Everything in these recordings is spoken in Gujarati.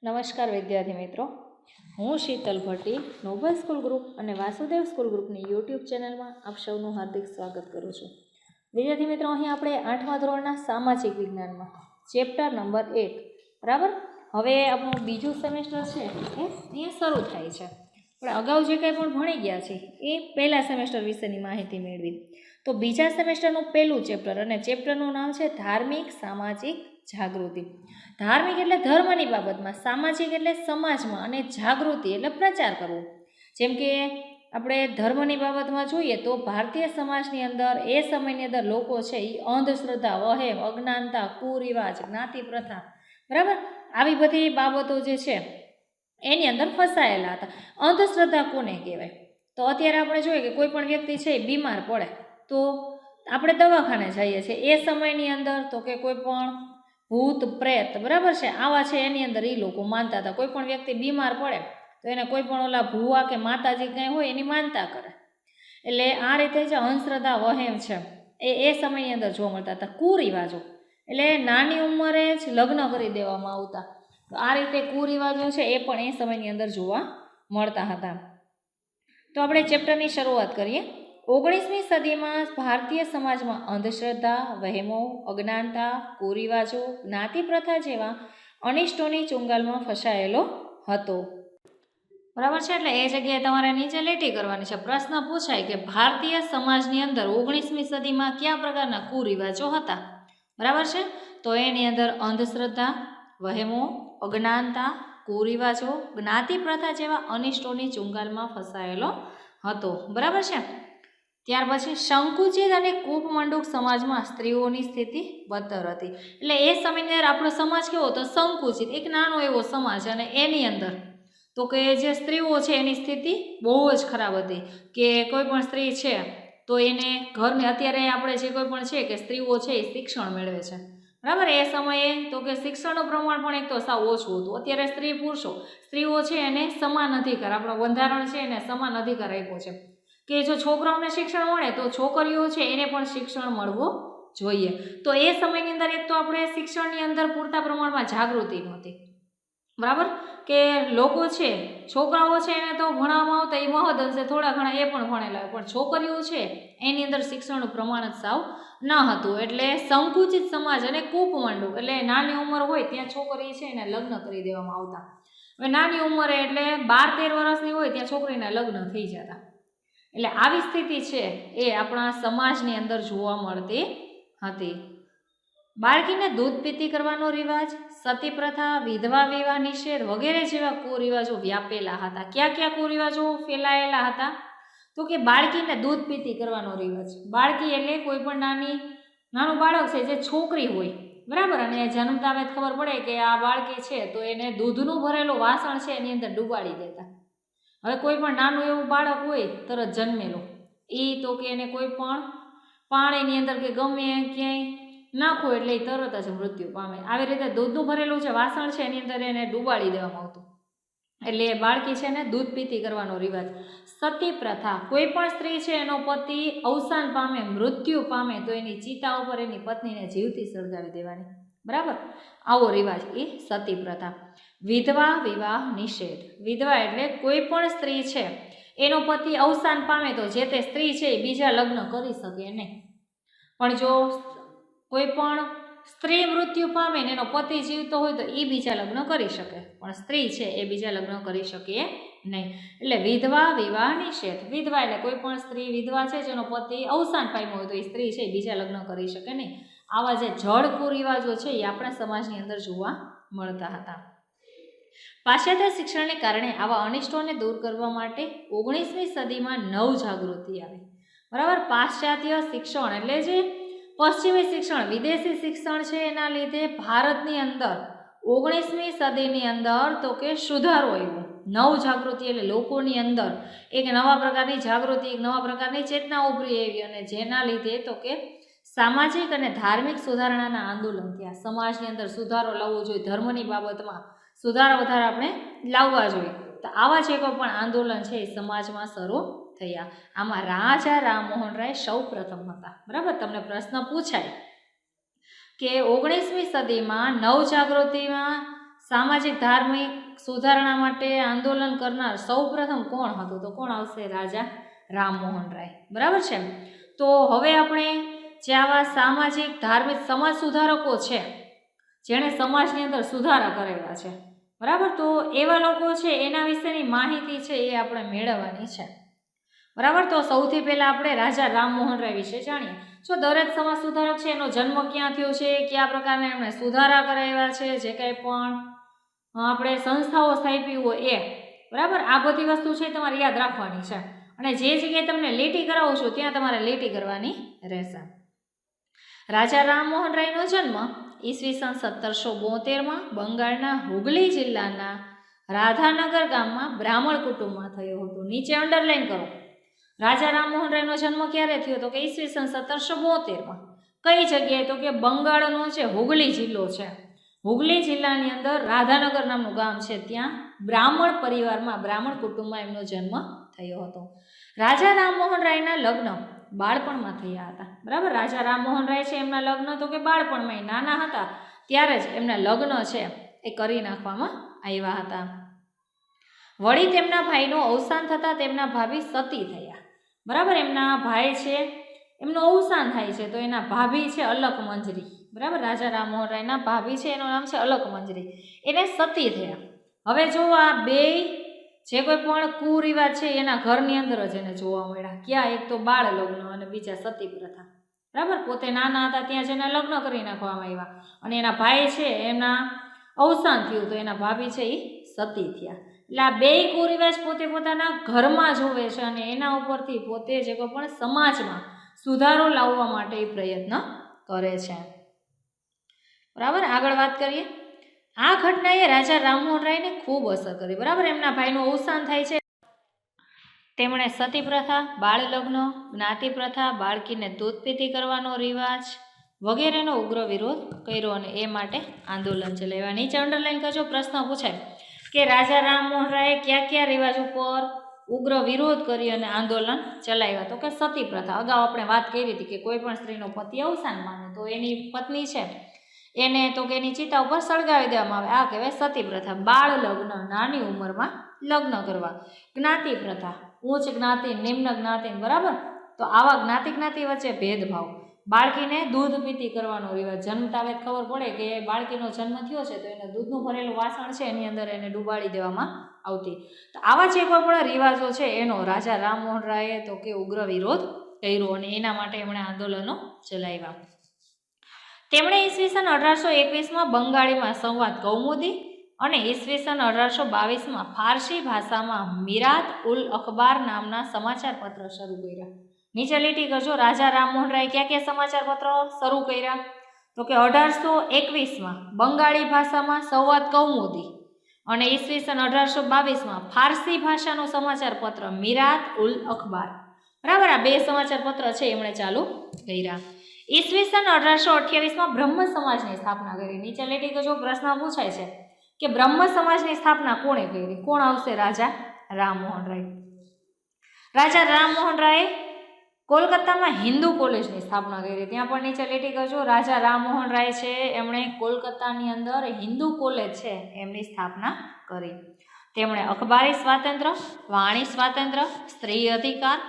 નમસ્કાર વિદ્યાર્થી મિત્રો, હું Shital Bhatti Noble school group અને વાસુદેવ સ્કૂલ ગ્રુપની યુટ્યુબ ચેનલમાં આપ સૌનું હાર્દિક સ્વાગત કરું છું. વિદ્યાર્થી મિત્રો, અહીં આપણે 8મા ધોરણના સામાજિક વિજ્ઞાનમાં ચેપ્ટર નંબર 1 બરાબર. હવે આપણું બીજું સેમેસ્ટર છે એ અહીંયા શરૂ થાય છે. આપણે અગાઉ જે કંઈ પણ ભણી ગયા છે એ પહેલા સેમેસ્ટર વિશેની માહિતી મેળવી. તો બીજા સેમેસ્ટરનું પહેલું ચેપ્ટર અને ચેપ્ટરનું નામ છે ધાર્મિક સામાજિક જાગૃતિ. ધાર્મિક એટલે ધર્મની બાબતમાં, સામાજિક એટલે સમાજમાં, અને જાગૃતિ એટલે પ્રચાર કરવો. જેમ કે આપણે ધર્મની બાબતમાં જોઈએ તો ભારતીય સમાજની અંદર એ સમયની અંદર લોકો છે એ અંધશ્રદ્ધા, વહેમ, અજ્ઞાનતા, કુરિવાજ, જ્ઞાતિ પ્રથા, બરાબર, આવી બધી બાબતો જે છે એની અંદર ફસાયેલા હતા. અંધશ્રદ્ધા કોને કહેવાય? તો અત્યારે આપણે જોઈએ કે કોઈ પણ વ્યક્તિ છે એ બીમાર પડે તો આપણે દવાખાને જઈએ છીએ. એ સમયની અંદર તો કે કોઈ પણ ભૂત પ્રેત, બરાબર છે, આવા છે એની અંદર એ લોકો માનતા હતા. કોઈ પણ વ્યક્તિ બીમાર પડે તો એને કોઈ પણ ઓલા ભૂવા કે માતાજી કંઈ હોય એની માનતા કરે. એટલે આ રીતે જે અંધશ્રદ્ધા, વહેમ છે એ સમયની અંદર જોવા મળતા હતા. કુરિવાજો એટલે નાની ઉંમરે જ લગ્ન કરી દેવામાં આવતા. તો આ રીતે કુરિવાજો છે એ પણ એ સમયની અંદર જોવા મળતા હતા. તો આપણે ચેપ્ટરની શરૂઆત કરીએ. 19મી સદીમાં ભારતીય સમાજમાં અંધશ્રદ્ધા, વહેમો, અજ્ઞાનતા, કુરિવાજો, જ્ઞાતિ પ્રથા જેવા અનિષ્ટોની ચુંગાલમાં ફસાયેલો હતો. બરાબર છે. એટલે એ જગ્યાએ તમારે નીચે લીટી કરવાની છે. પ્રશ્ન પૂછાય કે ભારતીય સમાજની અંદર 19મી સદીમાં કયા પ્રકારના કુરિવાજો હતા? બરાબર છે. તો એની અંદર અંધશ્રદ્ધા, વહેમો, અજ્ઞાનતા, કુરિવાજો, જ્ઞાતિ પ્રથા જેવા અનિષ્ટોની ચુંગાલમાં ફસાયેલો હતો. બરાબર છે. ત્યાર પછી સંકુચિત અને કૂપમંડુક સમાજમાં સ્ત્રીઓની સ્થિતિ બદતર હતી. એટલે એ સમયની અંદર આપણો સમાજ કેવો હતો? સંકુચિત, એક નાનો એવો સમાજ, અને એની અંદર તો કે જે સ્ત્રીઓ છે એની સ્થિતિ બહુ જ ખરાબ હતી. કે કોઈ પણ સ્ત્રી છે તો એને ઘરને, અત્યારે આપણે જે કોઈ પણ છે કે સ્ત્રીઓ છે એ શિક્ષણ મેળવે છે, બરાબર. એ સમયે તો કે શિક્ષણનું પ્રમાણ પણ એક તો સાવ ઓછું હતું. અત્યારે સ્ત્રીઓ છે એને સમાન અધિકાર, આપણો બંધારણ છે એને સમાન અધિકાર આપ્યો છે કે જો છોકરાઓને શિક્ષણ મળે તો છોકરીઓ છે એને પણ શિક્ષણ મળવું જોઈએ. તો એ સમયની અંદર એક તો આપણે શિક્ષણની અંદર પૂરતા પ્રમાણમાં જાગૃતિ નહોતી, બરાબર. કે લોકો છે, છોકરાઓ છે એને તો ભણાવવામાં આવતા એ મહદ અંશે થોડા ઘણા એ પણ ભણેલા, પણ છોકરીઓ છે એની અંદર શિક્ષણનું પ્રમાણ જ સાવ ન હતું. એટલે સંકુચિત સમાજ અને કૂપમંડુક એટલે નાની ઉંમર હોય ત્યાં છોકરી છે એને લગ્ન કરી દેવામાં આવતા. હવે નાની ઉંમરે એટલે 12-13 વર્ષની હોય ત્યાં છોકરીના લગ્ન થઈ જતા. એટલે આવી સ્થિતિ છે એ આપણા સમાજની અંદર જોવા મળતી હતી. બાળકીને દૂધ પીતી કરવાનો રિવાજ, સતી પ્રથા, વિધવા વિવાહ નિષેધ વગેરે જેવા કુરિવાજો વ્યાપેલા હતા. ક્યાં ક્યાં કુરિવાજો ફેલાયેલા હતા? તો કે બાળકીને દૂધ પીતી કરવાનો રિવાજ. બાળકી એટલે કોઈ પણ નાનું બાળક છે જે છોકરી હોય, બરાબર, અને જન્મતા આવે ખબર પડે કે આ બાળકી છે તો એને દૂધનું ભરેલું વાસણ છે એની અંદર ડૂબાડી દેતા. હવે કોઈ પણ નાનું એવું બાળક હોય તરત જન્મેલું, એ તો કે એને કોઈ પણ પાણીની અંદર કે ગમે ક્યાંય નાખો એટલે એ તરત જ મૃત્યુ પામે. આવી રીતે દૂધનું ભરેલું જે વાસણ છે એની અંદર એને ડૂબાડી દેવામાં આવતું. એટલે બાળકી છે ને દૂધ પીતી કરવાનો રિવાજ. સતી પ્રથા, કોઈ પણ સ્ત્રી છે એનો પતિ અવસાન પામે, મૃત્યુ પામે તો એની ચિતા ઉપર એની પત્નીને જીવતી સળગાવી દેવાની, બરાબર, આવો રિવાજ એ સતી પ્રથા. વિધવા વિવાહ નિષેધ. વિધવા એટલે કોઈ પણ સ્ત્રી છે એનો પતિ અવસાન પામે તો જે તે સ્ત્રી છે એ બીજા લગ્ન કરી શકે નહીં. પણ જો કોઈ પણ સ્ત્રી મૃત્યુ પામે ને એનો પતિ જીવતો હોય તો એ બીજા લગ્ન કરી શકે, પણ સ્ત્રી છે એ બીજા લગ્ન કરી શકે નહીં. એટલે વિધવા વિવાહ નિષેધ. વિધવા એટલે કોઈ પણ સ્ત્રી વિધવા છે જેનો પતિ અવસાન પામ્યો હોય તો એ સ્ત્રી છે એ બીજા લગ્ન કરી શકે નહીં. આવા જે જડ કુરિવાજો છે એ આપણા સમાજની અંદર જોવા મળતા હતા. પાશ્ચાત્ય શિક્ષણને કારણે આવા અનિષ્ટોને દૂર કરવા માટે 19મી સદીમાં નવજાગૃતિ આવી, બરાબર. પાશ્ચાત્ય શિક્ષણ એટલે જે પશ્ચિમી શિક્ષણ, વિદેશી શિક્ષણ છે એના લીધે ભારતની અંદર 19મી સદીની અંદર તો કે સુધારો આવ્યો. નવજાગૃતિ એટલે લોકોની અંદર એક નવા પ્રકારની જાગૃતિ, એક નવા પ્રકારની ચેતના ઉભરી આવી, અને જેના લીધે તો કે સામાજિક અને ધાર્મિક સુધારણાના આંદોલન થયા. સમાજની અંદર સુધારો લાવવો જોઈએ, ધર્મની બાબતમાં સુધારા વધારા આપણે લાવવા જોઈએ. તો આવા જે કોઈ પણ આંદોલન છે એ સમાજમાં શરૂ થયા. આમાં રાજા રામમોહન રાય સૌ પ્રથમ હતા, બરાબર. તમને પ્રશ્ન પૂછાય કે 19મી સદીમાં નવજાગૃતિમાં સામાજિક ધાર્મિક સુધારણા માટે આંદોલન કરનાર સૌપ્રથમ કોણ હતું? તો કોણ આવશે? રાજા રામમોહન રાય. બરાબર છે. તો હવે આપણે જે આવા સામાજિક ધાર્મિક સમાજ સુધારકો છે, જેણે સમાજની અંદર સુધારા કરેલા છે, બરાબર, તો એવા લોકો છે એના વિશેની માહિતી છે એ આપણે મેળવવાની છે. બરાબર. તો સૌથી પહેલાં આપણે રાજા રામમોહન રાય વિશે જાણીએ. જો દરેક સમાજ સુધારક છે એનો જન્મ ક્યાં થયો છે, કયા પ્રકારના એમણે સુધારા કરાવ્યા છે, જે કંઈ પણ આપણે સંસ્થાઓ સ્થાપી હોય એ, બરાબર, આ બધી વસ્તુ છે તમારે યાદ રાખવાની છે. અને જે જગ્યાએ તમને લીટી કરાવું છું ત્યાં તમારે લીટી કરવાની રહેશે. રાજા રામમોહન રાયનો જન્મ ઈસવીસન 1772માં બંગાળના હુગલી જિલ્લાના રાધાનગર ગામમાં બ્રાહ્મણ કુટુંબમાં થયો હતો. નીચે અંડરલાઈન કરો. રાજા રામમોહન રાયનો જન્મ ક્યારે થયો? તો કે ઈસવીસન 1772માં. કઈ જગ્યાએ? તો કે બંગાળનો જે હુગલી જિલ્લો છે, હુગલી જિલ્લાની અંદર રાધાનગર નામનું ગામ છે, ત્યાં બ્રાહ્મણ પરિવારમાં, બ્રાહ્મણ કુટુંબમાં એમનો જન્મ થયો હતો. રાજા રામમોહન રાયના લગ્ન બાળપણમાં થયા હતા. બરાબર. રાજા રામમોહન રાય છે એમના લગ્ન તો કે બાળપણમાં, નાના હતા ત્યારે જ એમના લગ્ન છે એ કરી નાખવામાં આવ્યા હતા. વળી તેમના ભાઈનું અવસાન થતાં તેમના ભાભી સતી થયા. બરાબર. એમના ભાઈ છે એમનું અવસાન થાય છે તો એના ભાભી છે અલક મંજરી. બરાબર. રાજા રામમોહન રાયના ભાભી છે એનું નામ છે અલક મંજરી. એને સતી થયા. હવે જો આ બે જે કોઈ પણ કુરિવાજ છે એના ઘરની અંદર જ એને જોવા મળ્યા. ક્યાં? એક તો બાળ લગ્ન અને બીજા સતી પ્રથા. બરાબર. પોતે નાના હતા ત્યાં જ એના લગ્ન કરી નાખવામાં આવ્યા અને એના ભાઈ છે એમના અવસાન થયું તો એના ભાભી છે એ સતી થયા. એટલે આ બે કુરિવાજ પોતે પોતાના ઘરમાં જોવે છે અને એના ઉપરથી પોતે જે કોઈ પણ સમાજમાં સુધારો લાવવા માટે એ પ્રયત્ન કરે છે. બરાબર. આગળ વાત કરીએ. આ ઘટનાએ રાજા રામમોહન રાયને ખૂબ અસર કરી. બરાબર. એમના ભાઈનું અવસાન થાય છે, તેમણે સતી પ્રથા, બાળ લગ્ન, જ્ઞાતિ પ્રથા, બાળકીને દૂધપીતી કરવાનો રિવાજ વગેરેનો ઉગ્ર વિરોધ કર્યો અને એ માટે આંદોલન ચલાવ્યા. નીચે અંડરલાઈન કરજો. પ્રશ્ન પૂછાય કે રાજા રામમોહન રાયે કયા કયા રિવાજ ઉપર ઉગ્ર વિરોધ કરી અને આંદોલન ચલાવ્યા? તો કે સતી પ્રથા. અગાઉ આપણે વાત કરી હતી કે કોઈ પણ સ્ત્રીનો પતિ અવસાન પામે તો એની પત્ની છે એને તો કે એની ચિતા ઉપર સળગાવી દેવામાં આવે. આ કહેવાય સતી પ્રથા. બાળ લગ્ન, નાની ઉંમરમાં લગ્ન કરવા. જ્ઞાતિ પ્રથા, ઉચ્ચ જ્ઞાતિ, નિમ્ન જ્ઞાતિ. બરાબર. તો આવા જ્ઞાતિ વચ્ચે ભેદભાવ. બાળકીને દૂધ પીતી કરવાનો રિવાજ. જન્મતા જ ખબર પડે કે બાળકીનો જન્મ થયો છે તો એને દૂધનું ભરેલું વાસણ છે એની અંદર એને ડૂબાડી દેવામાં આવતી. તો આવા જે કોઈ પણ રિવાજો છે એનો રાજા રામમોહન રાયે તો કે ઉગ્ર વિરોધ કર્યો અને એના માટે એમણે આંદોલનો ચલાવ્યા. તેમણે ઈસવીસન 1821માં બંગાળીમાં સંવાદ કૌમુદી અને ઈસવીસન 1822માં ફારસી ભાષામાં મિરાત ઉલ અખબાર નામના સમાચાર પત્ર શરૂ કર્યા. નીચે લીટી કરજો. રાજા રામમોહન રાય ક્યાં ક્યાં સમાચાર પત્રો શરૂ કર્યા? તો કે 1821માં બંગાળી ભાષામાં સંવાદ કૌમુદી અને ઈસવીસન 1822માં ફારસી ભાષાનો સમાચાર પત્ર મિરાત ઉલ અખબાર. બરાબર. આ બે સમાચાર પત્ર છે એમણે ચાલુ કર્યા. ઈસવીસન 1828માં બ્રહ્મ સમાજની સ્થાપના કરી. નીચે લીટી કરજો. પ્રશ્ન પૂછાય છે કે બ્રહ્મ સમાજની સ્થાપના કોણે કરી? કોણ આવશે? રાજા રામમોહન રાય. રાજા રામમોહન રાયે કોલકાતામાં હિન્દુ કોલેજની સ્થાપના કરી. ત્યાં પણ નીચે લીટી કરજો. રાજા રામમોહન રાય છે એમણે કોલકાતાની અંદર હિન્દુ કોલેજ છે એમની સ્થાપના કરી. તેમણે અખબારી સ્વાતંત્ર્ય, વાણી સ્વાતંત્ર્ય, સ્ત્રી અધિકાર,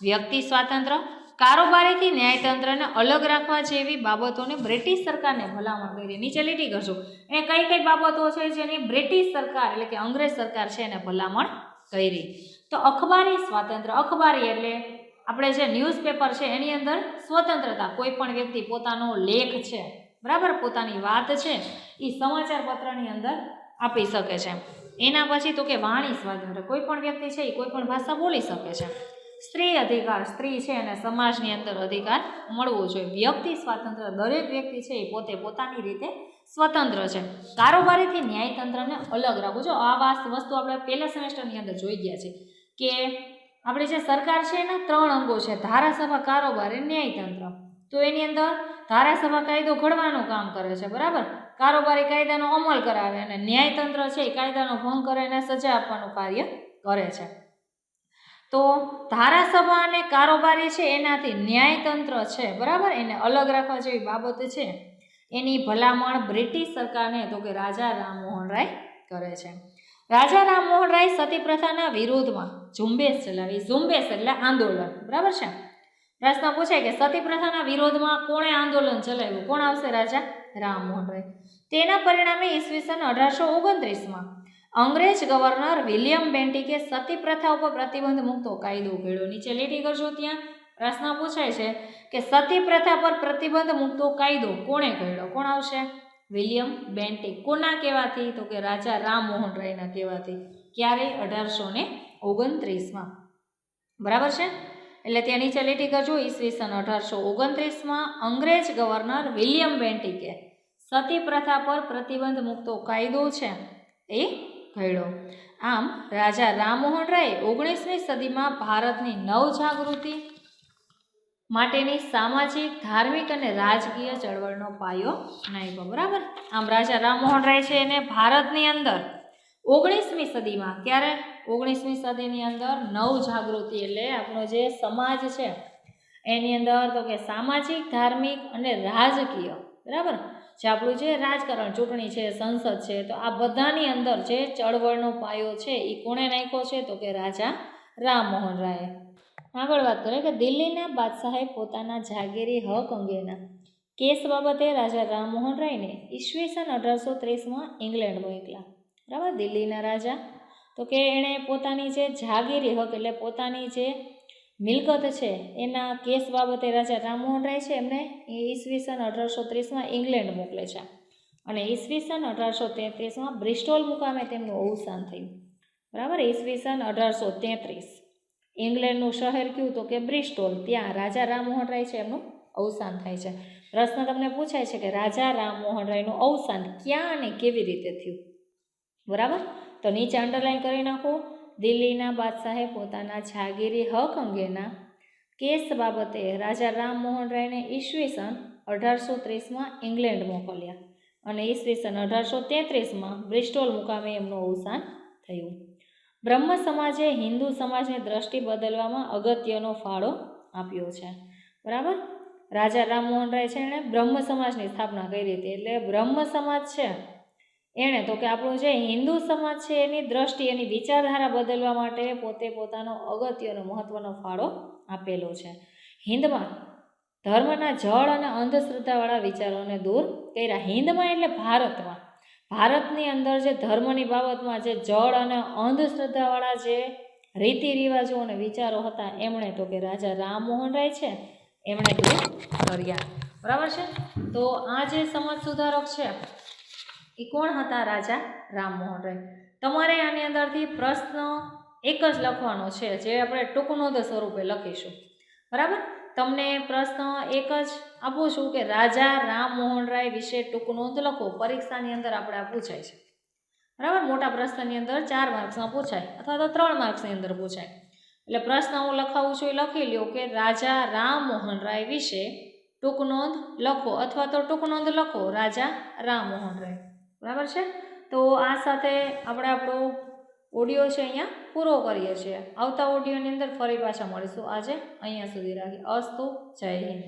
વ્યક્તિ સ્વાતંત્ર્ય, કારોબારીથી ન્યાયતંત્રને અલગ રાખવા જેવી બાબતોને બ્રિટિશ સરકારને ભલામણ કરી. નીચે લીટી કરજો. એ કઈ કઈ બાબતો છે જેની બ્રિટિશ સરકાર એટલે કે અંગ્રેજ સરકાર છે એને ભલામણ કરી? તો અખબારી સ્વાતંત્ર્ય. અખબારી એટલે આપણે જે ન્યૂઝપેપર છે એની અંદર સ્વતંત્રતા. કોઈ પણ વ્યક્તિ પોતાનો લેખ છે, બરાબર, પોતાની વાત છે એ સમાચાર પત્રની અંદર આપી શકે છે. એના પછી તો કે વાણી સ્વાતંત્ર્ય. કોઈ પણ વ્યક્તિ છે એ કોઈ પણ ભાષા બોલી શકે છે. સ્ત્રી અધિકાર. સ્ત્રી છે અને સમાજની અંદર અધિકાર મળવો જોઈએ. વ્યક્તિ સ્વાતંત્ર્ય. દરેક વ્યક્તિ છે એ પોતે પોતાની રીતે સ્વતંત્ર છે. કારોબારીથી ન્યાયતંત્રને અલગ રાખવું. જો આ વસ્તુ આપણે પહેલા સેમેસ્ટરની અંદર જોઈ ગયા છે કે આપણે જે સરકાર છે એના 3 અંગો છે: ધારાસભા, કારોબાર અને ન્યાયતંત્ર. તો એની અંદર ધારાસભા કાયદો ઘડવાનું કામ કરે છે, બરાબર, કારોબારી કાયદાનો અમલ કરાવે અને ન્યાયતંત્ર છે એ કાયદાનો ભંગ કરે અને સજા આપવાનું કાર્ય કરે છે. તો ધારાસભા અને કારોબારી છે એનાથી ન્યાયતંત્ર છે, બરાબર, એને અલગ રાખવા જેવી બાબત છે એની ભલામણ બ્રિટિશ સરકારને તો કે રાજા રામમોહન રાય કરે છે. રાજા રામમોહન રાય સતી પ્રથાના વિરોધમાં ઝુંબેશ ચલાવી. ઝુંબેશ એટલે આંદોલન, બરાબર છે. પ્રશ્ન પૂછાય કે સતી પ્રથાના વિરોધમાં કોણે આંદોલન ચલાવ્યું? કોણ આવશે? રાજા રામમોહન રાય. તેના પરિણામે ઈસવીસન 1829માં અંગ્રેજ ગવર્નર વિલિયમ બેન્ટિકે સતી પ્રથા ઉપર પ્રતિબંધ મૂકતો કાયદો ઘડ્યો. નીચે લીટી કરજો. ત્યાં પ્રશ્ન પૂછાય છે કે સતી પ્રથા પર પ્રતિબંધ મૂકતો કાયદો કોણે ઘડ્યો? કોણ આવશે? William Bentinck. કોના કહેવાથી? તો કે રાજા રામમોહન રાયના કહેવાથી. ક્યારે? 1829માં, બરાબર છે. એટલે ત્યાં નીચે લીટી કરજો. ઈસવીસન 1829માં અંગ્રેજ ગવર્નર વિલિયમ બેન્ટિકે સતી પ્રથા પર પ્રતિબંધ મૂકતો કાયદો છે એ ઘડ્યો. આમ રાજા રામમોહન રાય 19મી સદીમાં ભારતની નવજાગૃતિ માટેની સામાજિક, ધાર્મિક અને રાજકીય ચળવળનો પાયો નાખ્યો, બરાબર. આમ રાજા રામમોહન રાય છે એને ભારતની અંદર 19મી સદીમાં, ક્યારે? 19મી સદીની અંદર નવજાગૃતિ એટલે આપણો જે સમાજ છે એની અંદર તો કે સામાજિક, ધાર્મિક અને રાજકીય, બરાબર, જે આપણું જે રાજકારણ, ચૂંટણી છે, સંસદ છે, તો આ બધાની અંદર જે ચળવળનો પાયો છે એ કોણે નાખ્યો છે? તો કે રાજા રામમોહન રાયે. આગળ વાત કરીએ કે દિલ્હીના બાદશાહે પોતાના જાગીરી હક અંગેના કેસ બાબતે રાજા રામમોહન રાયને ઈસવીસન 1830માં ઇંગ્લેન્ડ મોકલ્યા, બરાબર. દિલ્હીના રાજા તો કે એણે પોતાની જે જાગીરી હક એટલે પોતાની જે મિલકત છે એના કેસ બાબતે રાજા રામમોહન રાય છે એમને ઈસવીસન 1830માં ઇંગ્લેન્ડ મોકલે છે. અને ઈસવીસન 1833માં બ્રિસ્ટોલ મુકામે તેમનું અવસાન થયું, બરાબર. ઈસવીસન 1833 ઇંગ્લેન્ડનું શહેર કયું? તો કે બ્રિસ્ટોલ. ત્યાં રાજા રામમોહન રાય છે એમનું અવસાન થાય છે. પ્રશ્ન તમને પૂછાય છે કે રાજા રામમોહન રાયનું અવસાન ક્યાં અને કેવી રીતે થયું, બરાબર. તો નીચે અંડરલાઈન કરી નાખો. દિલ્હીના બાદશાહે પોતાના જાગીરી હક અંગેના કેસ બાબતે રાજા રામમોહન રાયને ઈસવીસન 1830માં ઇંગ્લેન્ડ મોકલ્યા અને ઈસવીસન 1833માં બ્રિસ્ટોલ મુકામે એમનું અવસાન થયું. બ્રહ્મ સમાજે હિન્દુ સમાજની દ્રષ્ટિ બદલવામાં અગત્યનો ફાળો આપ્યો છે, બરાબર. રાજા રામમોહન રાય છે એણે બ્રહ્મ સમાજની સ્થાપના કરી હતી. એટલે બ્રહ્મ સમાજ છે એણે તો કે આપણું જે હિન્દુ સમાજ છે એની દ્રષ્ટિ, એની વિચારધારા બદલવા માટે પોતે પોતાનો અગત્યનો મહત્વનો ફાળો આપેલો છે. હિન્દમાં ધર્મના જળ અને અંધશ્રદ્ધાવાળા વિચારોને દૂર કર્યા. હિન્દમાં એટલે ભારતમાં, ભારતની અંદર જે ધર્મની બાબતમાં જે જળ અને અંધશ્રદ્ધાવાળા જે રીતિ રિવાજો અને વિચારો હતા એમણે તો કે રાજા રામમોહન રાય છે એમણે દૂર કર્યા, બરાબર છે. તો આ જે સમાજ સુધારક છે એ કોણ હતા? રાજા રામમોહન રાય. તમારે આની અંદરથી પ્રશ્ન એક જ લખવાનો છે જે આપણે ટૂંકનોંધ સ્વરૂપે લખીશું, બરાબર. તમને પ્રશ્ન એક જ આપું છું કે રાજા રામમોહન રાય વિશે ટૂંકનોંધ લખો. પરીક્ષાની અંદર આપણે આ પૂછાય છે, બરાબર. મોટા પ્રશ્નની અંદર 4 માર્ક્સમાં પૂછાય અથવા તો 3 માર્ક્સની અંદર પૂછાય. એટલે પ્રશ્ન હું લખાવું છું એ લખી લ્યો કે રાજા રામમોહન રાય વિશે ટૂંકનોંધ લખો અથવા તો ટૂંકનોંધ લખો રાજા રામમોહન રાય, બરાબર છે. તો આ સાથે આપણે આપણો ઓડિયો છે અહીંયા પૂરો કરીએ છીએ. આવતા ઓડિયોની અંદર ફરી પાછા મળીશું. આજે અહીંયા સુધી રાખીએ. અસ્તુ. જય હિન્દ.